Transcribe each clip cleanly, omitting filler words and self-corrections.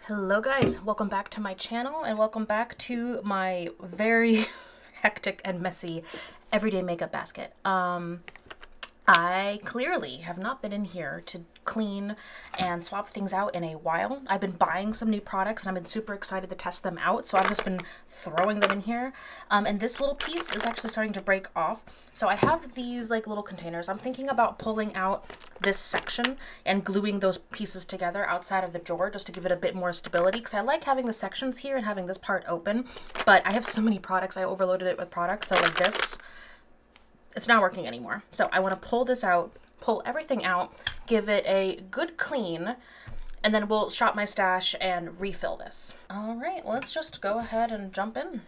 Hello guys, welcome back to my channel and welcome back to my very hectic and messy everyday makeup basket. I clearly have not been in here to clean and swap things out in a while. I've been buying some new products and I've been super excited to test them out, so I've just been throwing them in here. And this little piece is actually starting to break off. So I have these like little containers. I'm thinking about pulling out this section and gluing those pieces together outside of the drawer just to give it a bit more stability, because I like having the sections here and having this part open, but I have so many products. I overloaded it with products, so like this, it's not working anymore. So I want to pull this out, pull everything out, give it a good clean, and then we'll shop my stash and refill this. All right, let's just go ahead and jump in.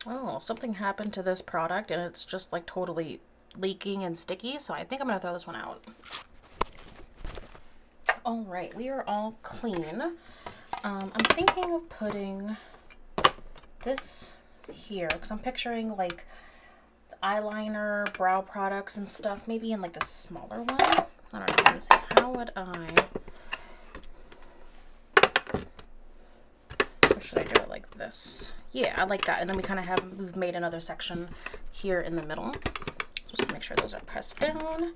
Oh, something happened to this product and it's just like totally leaking and sticky, so I think I'm gonna throw this one out. All right, we are all clean. I'm thinking of putting this here because I'm picturing like eyeliner, brow products and stuff, maybe in like the smaller one. I don't know, let me see, how would I, or should I do it like this? Yeah, I like that. And then we kind of have, we've made another section here in the middle. Just make sure those are pressed down.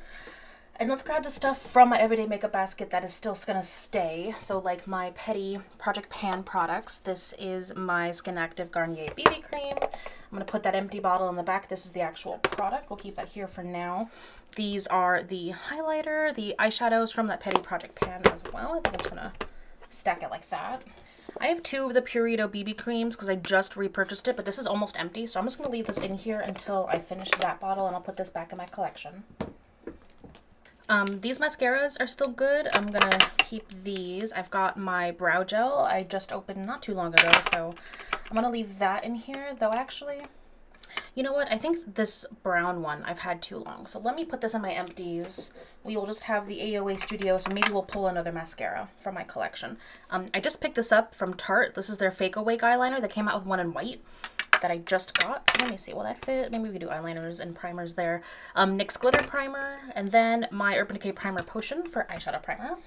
And let's grab the stuff from my everyday makeup basket that is still gonna stay. So like my petty Project Pan products. This is my Skin Active Garnier BB cream. I'm gonna put that empty bottle in the back. This is the actual product. We'll keep that here for now. These are the highlighter, the eyeshadows from that petty Project Pan as well. I think I'm just gonna stack it like that. I have two of the Purito BB creams because I just repurchased it, but this is almost empty. So I'm just gonna leave this in here until I finish that bottle, and I'll put this back in my collection. These mascaras are still good. I'm gonna keep these. I've got my brow gel I just opened not too long ago, so I'm gonna leave that in here. Though actually, you know what? I think this brown one I've had too long. So let me put this in my empties. We will just have the AOA Studio, so maybe we'll pull another mascara from my collection. I just picked this up from Tarte. This is their Fake Awake eyeliner. They came out with one in white that I just got. So let me see, will that fit? Maybe we could do eyeliners and primers there. NYX Glitter Primer, and then my Urban Decay Primer Potion for eyeshadow primer.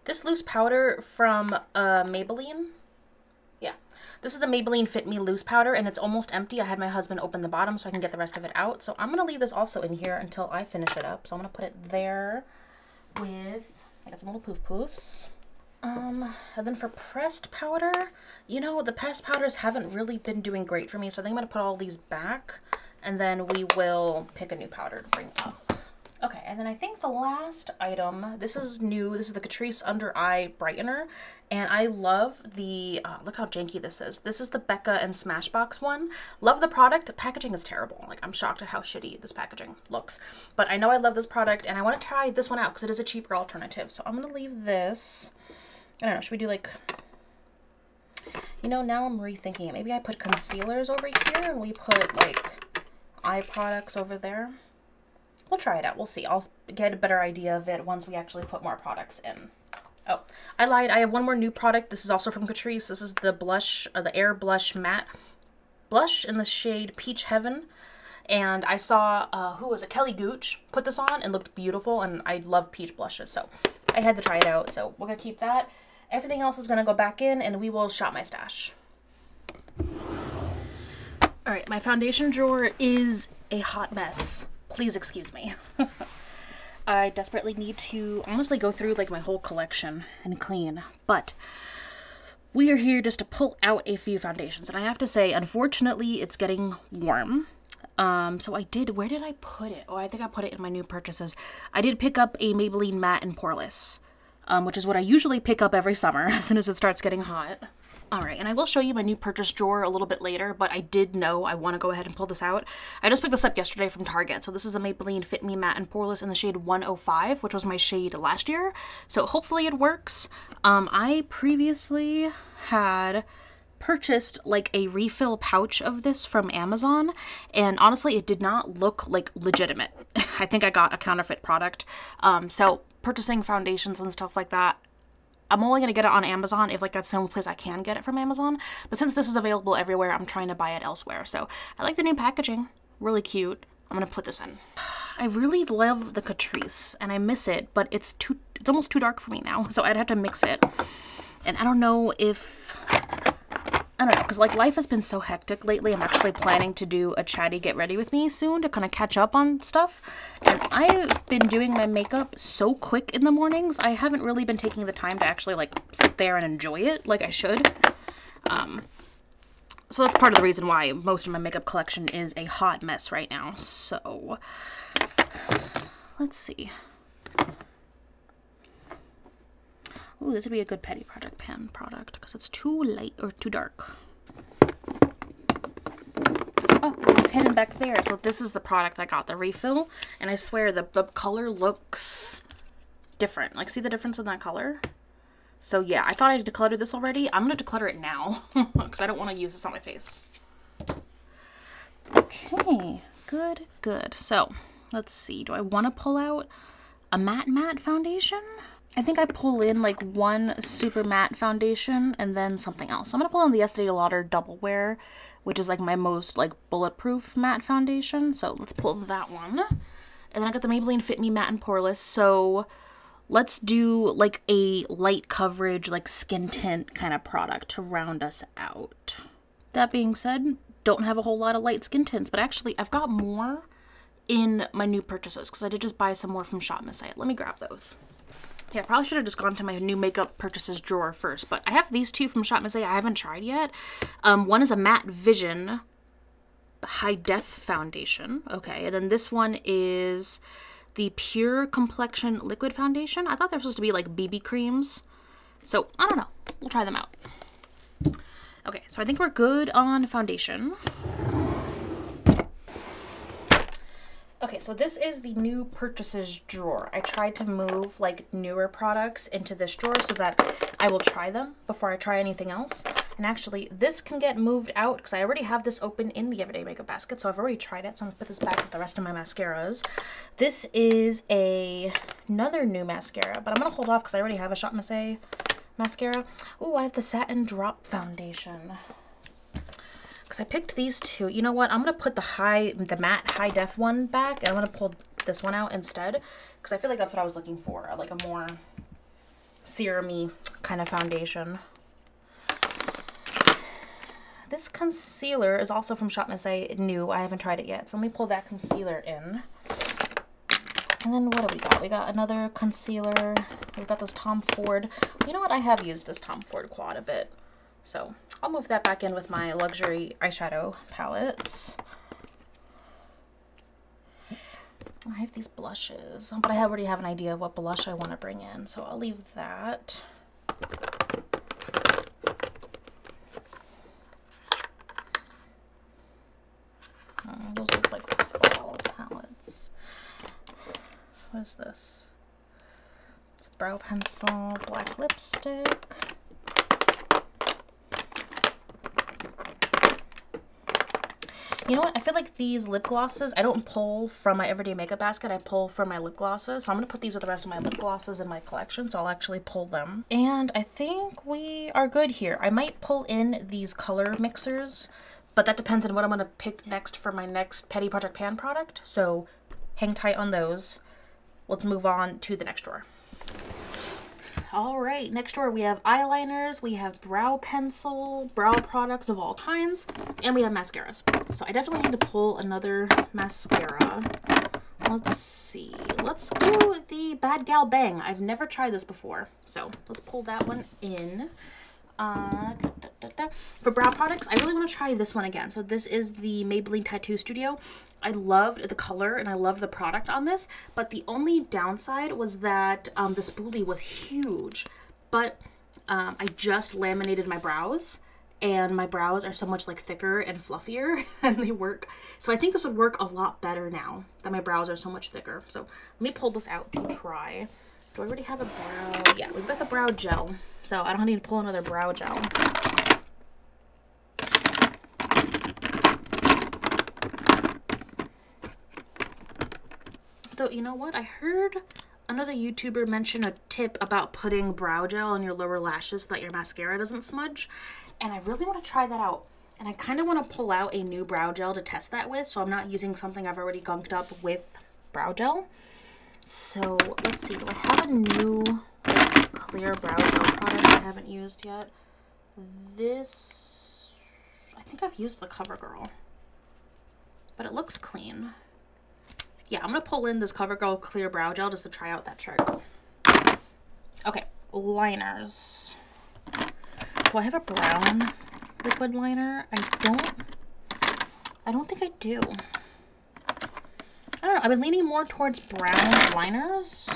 This loose powder from Maybelline. Yeah, this is the Maybelline Fit Me loose powder, and it's almost empty. I had my husband open the bottom so I can get the rest of it out. So I'm gonna leave this also in here until I finish it up. So I'm gonna put it there with, I got some little poof poofs. And then for pressed powder, you know, the pressed powders haven't really been doing great for me, so I think I'm gonna put all these back, and then we will pick a new powder to bring up. Okay, and then I think the last item, this is new, this is the Catrice Under Eye Brightener, and I love the, look how janky this is. This is the Becca and Smashbox one. Love the product. Packaging is terrible. Like, I'm shocked at how shitty this packaging looks. But I know I love this product, and I want to try this one out because it is a cheaper alternative. So I'm going to leave this. I don't know, should we do like, you know, now I'm rethinking it. Maybe I put concealers over here and we put like eye products over there. We'll try it out. We'll see. I'll get a better idea of it once we actually put more products in. Oh, I lied. I have one more new product. This is also from Catrice. This is the blush, the Air Blush Matte Blush in the shade Peach Heaven. And I saw, who was it? Kelly Gooch put this on and looked beautiful, and I love peach blushes, so I had to try it out. So we're gonna keep that. Everything else is gonna go back in, and we will shop my stash. All right, my foundation drawer is a hot mess. Please excuse me. I desperately need to honestly go through like my whole collection and clean, but we are here just to pull out a few foundations, and I have to say, unfortunately, it's getting warm. So I did, where did I put it? Oh, I think I put it in my new purchases. I did pick up a Maybelline Matte and Poreless, which is what I usually pick up every summer as soon as it starts getting hot. All right, and I will show you my new purchase drawer a little bit later, but I did know I want to go ahead and pull this out. I just picked this up yesterday from Target. So this is a Maybelline Fit Me Matte and Poreless in the shade 105, which was my shade last year. So hopefully it works. I previously had purchased like a refill pouch of this from Amazon, and honestly it did not look like legitimate. I think I got a counterfeit product. So purchasing foundations and stuff like that, I'm only going to get it on Amazon if like that's the only place I can get it from Amazon, but since this is available everywhere, I'm trying to buy it elsewhere. So I like the new packaging, really cute. I'm gonna put this in. I really love the Catrice and I miss it, but it's almost too dark for me now, so I'd have to mix it. And I don't know, because like life has been so hectic lately. I'm actually planning to do a chatty get ready with me soon to kind of catch up on stuff. And I've been doing my makeup so quick in the mornings. I haven't really been taking the time to actually like sit there and enjoy it like I should. So that's part of the reason why most of my makeup collection is a hot mess right now. So let's see. Ooh, this would be a good Petty Project Pan product because it's too light or too dark. Oh, it's hidden back there. So this is the product I got, the refill. And I swear the color looks different. Like, see the difference in that color? So yeah, I thought I decluttered this already. I'm going to declutter it now because I don't want to use this on my face. Okay, good, good. So let's see. Do I want to pull out a matte foundation? I think I pull in like one super matte foundation and then something else. I'm going to pull in the Estee Lauder Double Wear, which is like my most like bulletproof matte foundation. So let's pull that one. And then I got the Maybelline Fit Me Matte and Poreless. So let's do like a light coverage, like skin tint kind of product to round us out. That being said, don't have a whole lot of light skin tints, but actually I've got more in my new purchases because I did just buy some more from Shop Miss. Let me grab those. Yeah, I probably should have just gone to my new makeup purchases drawer first, but I have these two from Shop Miss I haven't tried yet. One is a Matte Vision High Def Foundation. Okay, and then this one is the Pure Complexion Liquid Foundation. I thought they were supposed to be like BB creams. So, I don't know. We'll try them out. Okay, so I think we're good on foundation. Okay, so this is the new purchases drawer. I tried to move like newer products into this drawer so that I will try them before I try anything else. And actually, this can get moved out because I already have this open in the Everyday Makeup basket, so I've already tried it. So I'm gonna put this back with the rest of my mascaras. This is another new mascara, but I'm gonna hold off because I already have a Shop Miss mascara. Ooh, I have the Satin Drop Foundation. Because I picked these two. You know what? I'm going to put the matte high def one back, and I'm going to pull this one out instead. Because I feel like that's what I was looking for. Like a more serum-y kind of foundation. This concealer is also from Shop Miss new. I haven't tried it yet. So let me pull that concealer in. And then what do we got? We got another concealer. We've got this Tom Ford. You know what? I have used this Tom Ford quad a bit. So I'll move that back in with my luxury eyeshadow palettes. I have these blushes, but I already have an idea of what blush I want to bring in, so I'll leave that. Those look like fall palettes. What is this? It's a brow pencil, black lipstick. You know what? I feel like these lip glosses, I don't pull from my Everyday Makeup basket. I pull from my lip glosses. So I'm going to put these with the rest of my lip glosses in my collection. So I'll actually pull them. And I think we are good here. I might pull in these color mixers, but that depends on what I'm going to pick next for my next Petty Project Pan product. So hang tight on those. Let's move on to the next drawer. All right, next drawer we have eyeliners, we have brow pencil, brow products of all kinds, and we have mascaras. So I definitely need to pull another mascara. Let's see. Let's do the Bad Gal Bang. I've never tried this before, so let's pull that one in. For brow products, I really want to try this one again. So this is the Maybelline Tattoo Studio. I loved the color and I loved the product on this, but the only downside was that the spoolie was huge. But I just laminated my brows, and my brows are so much like thicker and fluffier, and they work. So I think this would work a lot better now that my brows are so much thicker. So let me pull this out to try. Do I already have a brow? Yeah, we've got the brow gel. So I don't need to pull another brow gel. Though, you know what? I heard another YouTuber mention a tip about putting brow gel on your lower lashes so that your mascara doesn't smudge. And I really want to try that out. And I kind of want to pull out a new brow gel to test that with, so I'm not using something I've already gunked up with brow gel. So let's see, do I have a new clear brow gel product I haven't used yet? This, I think I've used the CoverGirl, but it looks clean. Yeah, I'm going to pull in this CoverGirl clear brow gel just to try out that trick. Okay, liners. Do I have a brown liquid liner? I don't think I do. I don't know, I've been leaning more towards brown liners.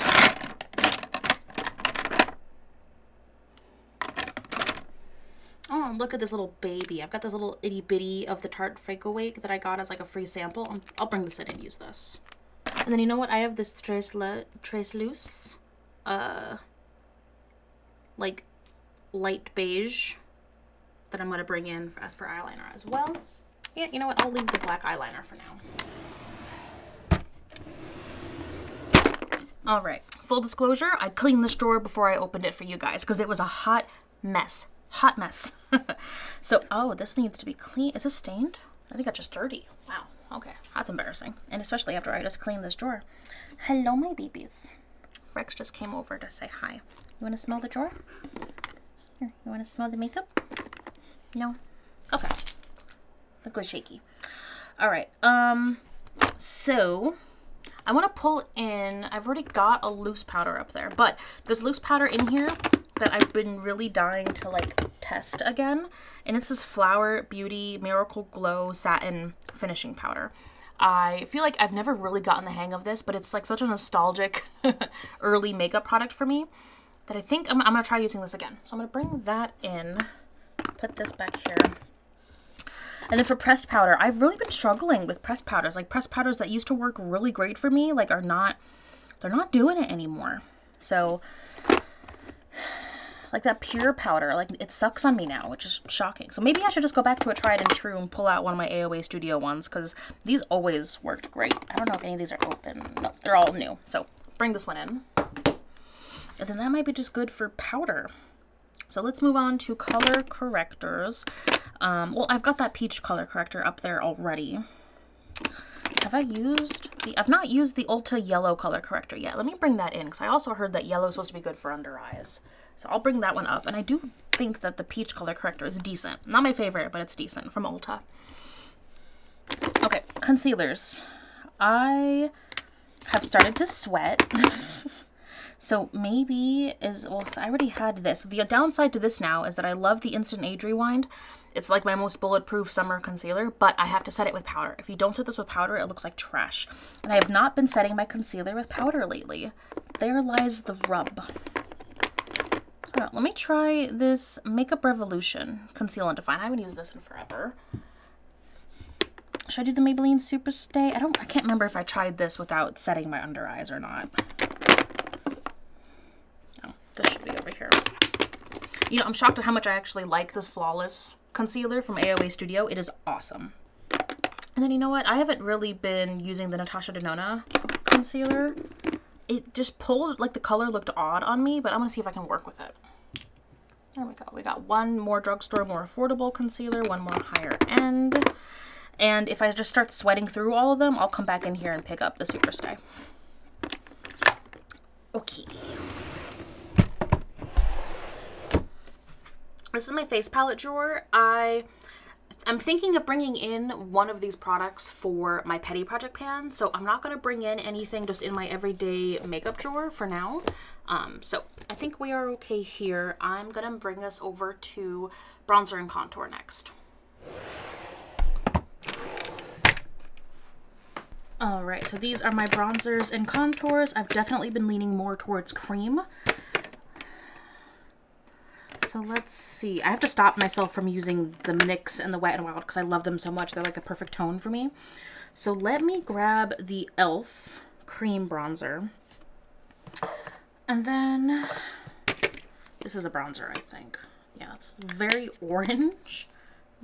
Oh, look at this little baby. I've got this little itty bitty of the Tarte Fake Awake that I got as like a free sample. I'll bring this in and use this. And then you know what? I have this Trace Loose, like light beige that I'm going to bring in for eyeliner as well. Yeah, you know what? I'll leave the black eyeliner for now. All right, full disclosure, I cleaned this drawer before I opened it for you guys because it was a hot mess. Hot mess. So, oh, this needs to be clean. Is this stained? I think it's just dirty. Wow. Okay, that's embarrassing. And especially after I just cleaned this drawer. Hello, my babies. Rex just came over to say hi. You want to smell the drawer? Here, you want to smell the makeup? No? Okay. Look good shaky. All right. So I want to pull in, I've already got a loose powder up there, but this loose powder in here that I've been really dying to like test again, and it's this Flower Beauty Miracle Glow Satin Finishing Powder. I feel like I've never really gotten the hang of this, but it's like such a nostalgic early makeup product for me that I think I'm gonna try using this again. So I'm gonna bring that in, put this back here. And then for pressed powder, I've really been struggling with pressed powders. Like pressed powders that used to work really great for me, like they're not doing it anymore. So like that pure powder, like it sucks on me now, which is shocking. So maybe I should just go back to a tried and true and pull out one of my AOA Studio ones because these always worked great. I don't know if any of these are open. No, they're all new. So bring this one in. And then that might be just good for powder. So let's move on to color correctors. Well, I've got that peach color corrector up there already. Have I used I've not used the Ulta yellow color corrector yet. Let me bring that in because I also heard that yellow is supposed to be good for under eyes. So I'll bring that one up. And I do think that the peach color corrector is decent. Not my favorite, but it's decent from Ulta. Okay, concealers. I have started to sweat. So maybe well, so I already had this. The downside to this now is that I love the Instant Age Rewind. It's like my most bulletproof summer concealer, but I have to set it with powder. If you don't set this with powder, it looks like trash. And I have not been setting my concealer with powder lately. There lies the rub. So let me try this Makeup Revolution Conceal and Define. I haven't used this in forever. Should I do the Maybelline Super Stay? I can't remember if I tried this without setting my under eyes or not. This should be over here. You know, I'm shocked at how much I actually like this Flawless concealer from AOA Studio. It is awesome. And then you know what? I haven't really been using the Natasha Denona concealer. It just pulled, like the color looked odd on me, but I'm gonna see if I can work with it. There we go. We got one more drugstore, more affordable concealer, one more higher end. And if I just start sweating through all of them, I'll come back in here and pick up the Super Stay. Okay. This is my face palette drawer. I'm thinking of bringing in one of these products for my Petty Project pan, so I'm not going to bring in anything just in my everyday makeup drawer for now. So I think we are okay here. I'm going to bring us over to bronzer and contour next. All right, so these are my bronzers and contours. I've definitely been leaning more towards cream. So let's see. I have to stop myself from using the NYX and the Wet n Wild because I love them so much. They're like the perfect tone for me. So let me grab the e.l.f. cream bronzer. And then this is a bronzer, I think. Yeah, it's very orange.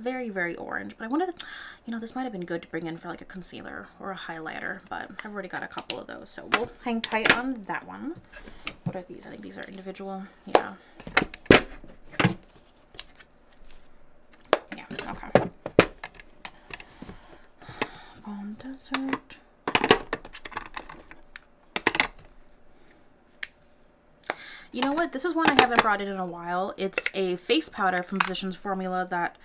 Very, very orange. But I wanted to, you know, this might have been good to bring in for like a concealer or a highlighter, but I've already got a couple of those. So we'll hang tight on that one. What are these? I think these are individual. Yeah. Yeah, okay. Desert. You know what? This is one I haven't brought in a while. It's a face powder from Physicians Formula that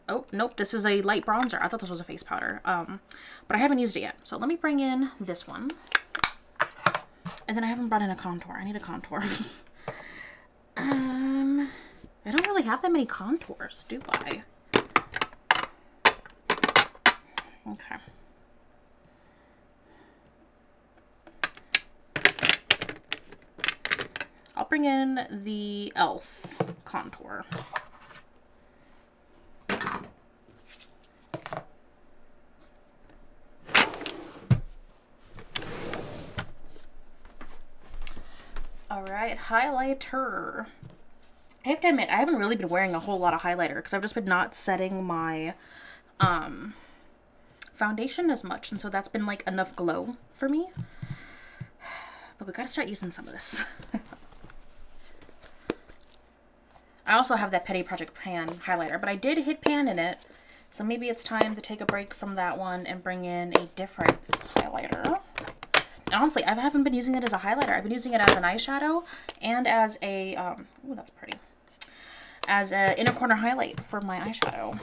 oh, nope, this is a light bronzer. I thought this was a face powder. But I haven't used it yet. So let me bring in this one. And then I haven't brought in a contour. I need a contour. I don't really have that many contours, do I? Okay. I'll bring in the e.l.f. contour. All right, highlighter. I have to admit, I haven't really been wearing a whole lot of highlighter because I've just been not setting my foundation as much, and so that's been like enough glow for me. But we gotta start using some of this. I also have that Petty Project Pan highlighter, but I did hit pan in it, so maybe it's time to take a break from that one and bring in a different highlighter. Honestly, I haven't been using it as a highlighter. I've been using it as an eyeshadow and as a, ooh, that's pretty, as an inner corner highlight for my eyeshadow.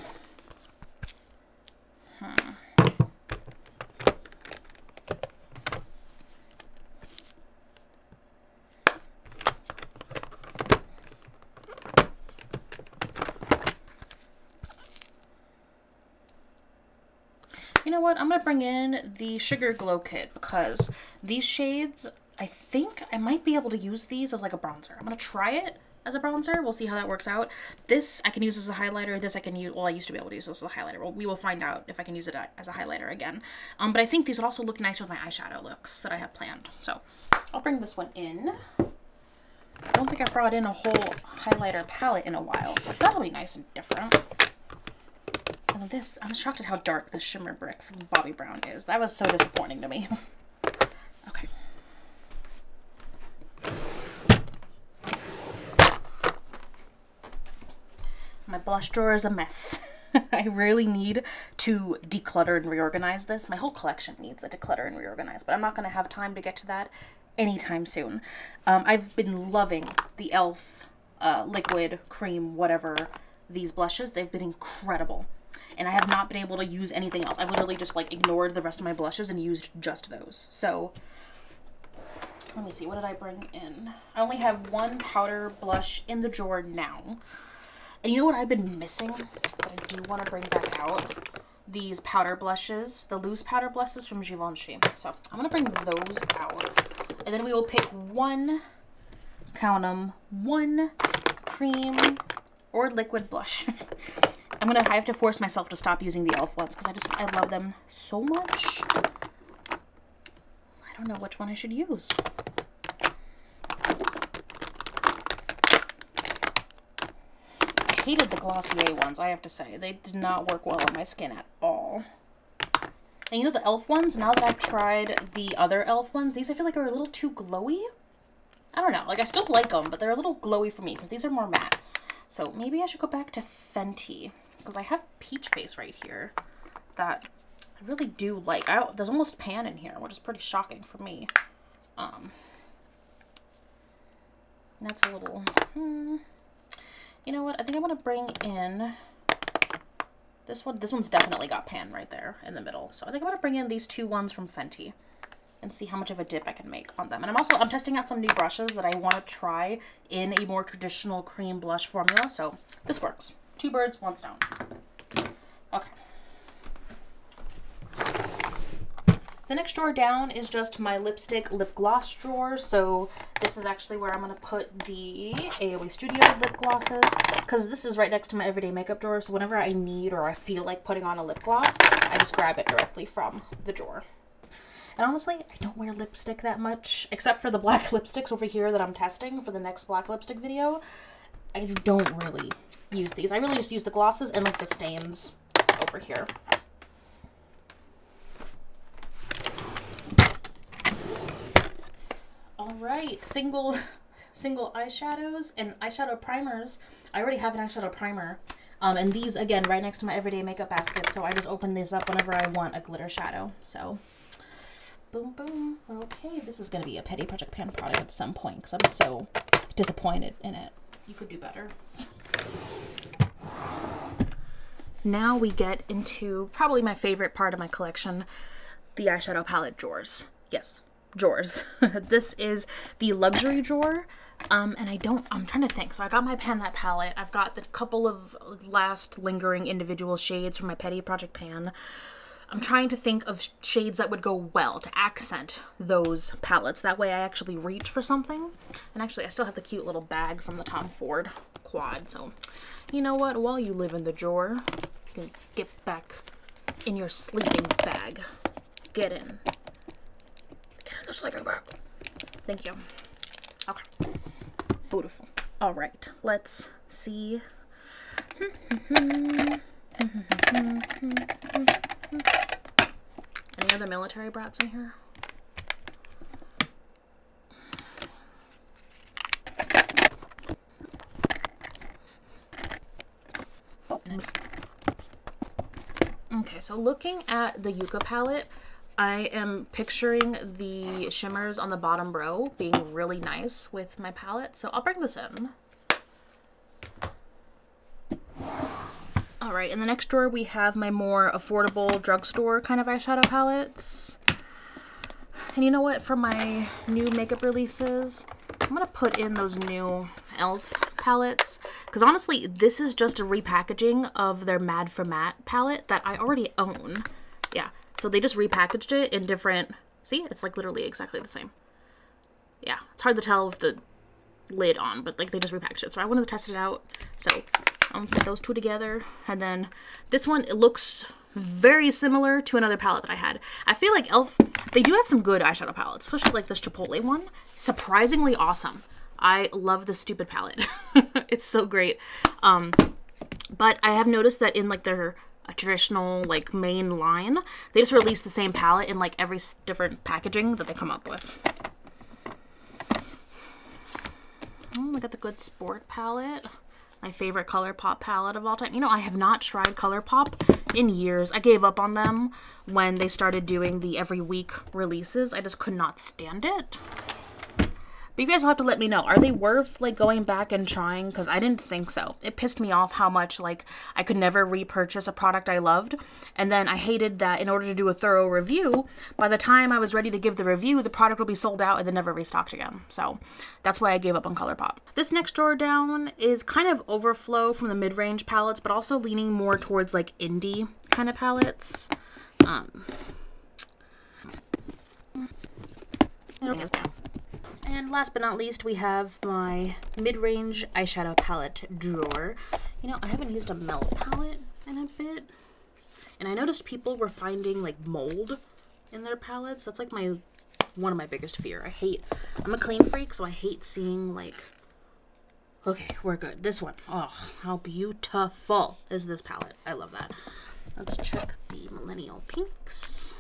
You know what? I'm going to bring in the Sugar Glow Kit because these shades, I think I might be able to use these as like a bronzer. I'm going to try it as a bronzer. We'll see how that works out. This I can use as a highlighter. This I can use, well, I used to be able to use this as a highlighter. Well, we will find out if I can use it as a highlighter again. But I think these would also look nice with my eyeshadow looks that I have planned. So I'll bring this one in. I don't think I brought in a whole highlighter palette in a while, so that'll be nice and different. And this, I'm shocked at how dark this shimmer brick from Bobbi Brown is. That was so disappointing to me. Okay. My blush drawer is a mess. I really need to declutter and reorganize this. My whole collection needs a declutter and reorganize, but I'm not going to have time to get to that anytime soon. I've been loving the e.l.f. Liquid, cream, whatever, these blushes. They've been incredible. And I have not been able to use anything else. I've literally just like ignored the rest of my blushes and used just those. So let me see, what did I bring in? I only have one powder blush in the drawer now. And you know what I've been missing that I do want to bring back out? These powder blushes, the loose powder blushes from Givenchy. So I'm going to bring those out. And then we will pick one, count them, one cream or liquid blush. I have to force myself to stop using the e.l.f. ones because I love them so much. I don't know which one I should use. I hated the Glossier ones, I have to say. They did not work well on my skin at all. And you know the e.l.f. ones, now that I've tried the other e.l.f. ones, these I feel like are a little too glowy. I don't know, like I still like them, but they're a little glowy for me because these are more matte. So maybe I should go back to Fenty. Because I have Peach Face right here that I really do like. There's almost pan in here, which is pretty shocking for me. That's a little, you know what? I think I want to bring in this one. This one's definitely got pan right there in the middle. So I think I'm going to bring in these two ones from Fenty and see how much of a dip I can make on them. And I'm testing out some new brushes that I want to try in a more traditional cream blush formula. So this works. Two birds, one stone. Okay. The next drawer down is just my lipstick lip gloss drawer. So this is actually where I'm going to put the AOA Studio lip glosses because this is right next to my everyday makeup drawer. So whenever I need or I feel like putting on a lip gloss, I just grab it directly from the drawer. And honestly, I don't wear lipstick that much, except for the black lipsticks over here that I'm testing for the next black lipstick video. I don't really use these. I really just use the glosses and like the stains over here. All right, single eyeshadows and eyeshadow primers. I already have an eyeshadow primer And these, again, right next to my everyday makeup basket, so I just open these up whenever I want a glitter shadow. So, boom, boom. Okay, this is going to be a Petty Project Pan product at some point because I'm so disappointed in it. You could do better. Now we get into probably my favorite part of my collection, the eyeshadow palette drawers. Yes, drawers. This is the luxury drawer. And I'm trying to think. So I got my Pan That palette. I've got the couple of last lingering individual shades from my Petty Project Pan. I'm trying to think of shades that would go well to accent those palettes. That way I actually reach for something. And actually I still have the cute little bag from the Tom Ford quad. So you know what? While you live in the drawer, you can get back in your sleeping bag. Get in. Get in the sleeping bag. Thank you. Okay. Beautiful. All right. Let's see. Any other military brats in here? Okay, so looking at the Yucca palette, I am picturing the shimmers on the bottom row being really nice with my palette, so I'll bring this in. All right, in the next drawer we have my more affordable drugstore kind of eyeshadow palettes. And you know what, for my new makeup releases, I'm gonna put in those new e.l.f. palettes, because honestly, this is just a repackaging of their Mad for Matte palette that I already own. Yeah. So they just repackaged it in different, see, it's like literally exactly the same. Yeah, it's hard to tell with the lid on, but like they just repackaged it. So I wanted to test it out. So I'm gonna put those two together. And then this one, it looks very similar to another palette that I had. I feel like e.l.f., they do have some good eyeshadow palettes, especially like this Chipotle one. Surprisingly awesome. I love this stupid palette. It's so great. But I have noticed that in like their a traditional like main line, they just release the same palette in like every different packaging that they come up with. Oh, I got the Good Sport palette, my favorite ColourPop palette of all time. You know, I have not tried ColourPop in years. I gave up on them when they started doing the every week releases. I just could not stand it. But you guys will have to let me know. Are they worth like going back and trying? Because I didn't think so. It pissed me off how much like I could never repurchase a product I loved. And then I hated that in order to do a thorough review, by the time I was ready to give the review, the product would be sold out and then never restocked again. So that's why I gave up on ColourPop. This next drawer down is kind of overflow from the mid-range palettes, but also leaning more towards like indie kind of palettes. And last but not least, we have my mid-range eyeshadow palette drawer. You know, I haven't used a melt palette in a bit. And I noticed people were finding like mold in their palettes. That's like one of my biggest fear. I'm a clean freak, so I hate seeing like, okay, we're good. This one, oh, how beautiful is this palette. I love that. Let's check the Millennial Pinks.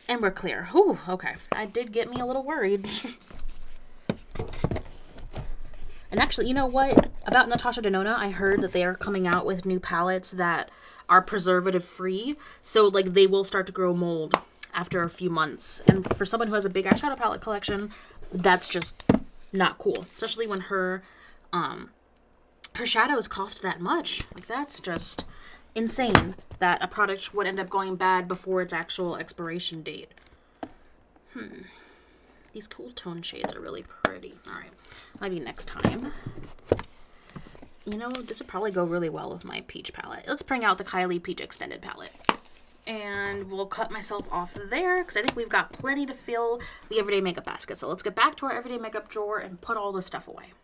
And we're clear. Ooh, okay. That did get me a little worried. And actually, you know what? About Natasha Denona, I heard that they are coming out with new palettes that are preservative-free. So, like, they will start to grow mold after a few months. And for someone who has a big eyeshadow palette collection, that's just not cool. Especially when her shadows cost that much. Like, that's just insane that a product would end up going bad before its actual expiration date. These cool tone shades are really pretty. All right, maybe next time. You know, this would probably go really well with my peach palette. Let's bring out the Kylie Peach Extended palette. And we'll cut myself off there because I think we've got plenty to fill the everyday makeup basket. So let's get back to our everyday makeup drawer and put all this stuff away.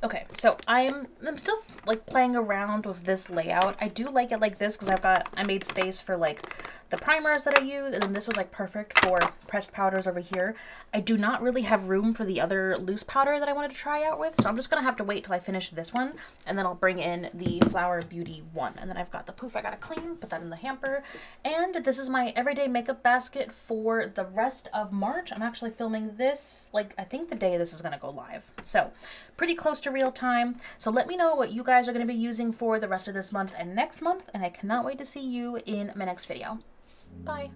Okay, so I'm still like playing around with this layout. I do like it like this because I made space for like the primers that I use, and then this was like perfect for pressed powders over here. I do not really have room for the other loose powder that I wanted to try out with, so I'm just gonna have to wait till I finish this one, and then I'll bring in the Flower Beauty one. And then I've got the poof I gotta clean, put that in the hamper, and this is my everyday makeup basket for the rest of March. I'm actually filming this like I think the day this is gonna go live, so pretty close to real time. So let me know what you guys are going to be using for the rest of this month and next month, and I cannot wait to see you in my next video. Bye.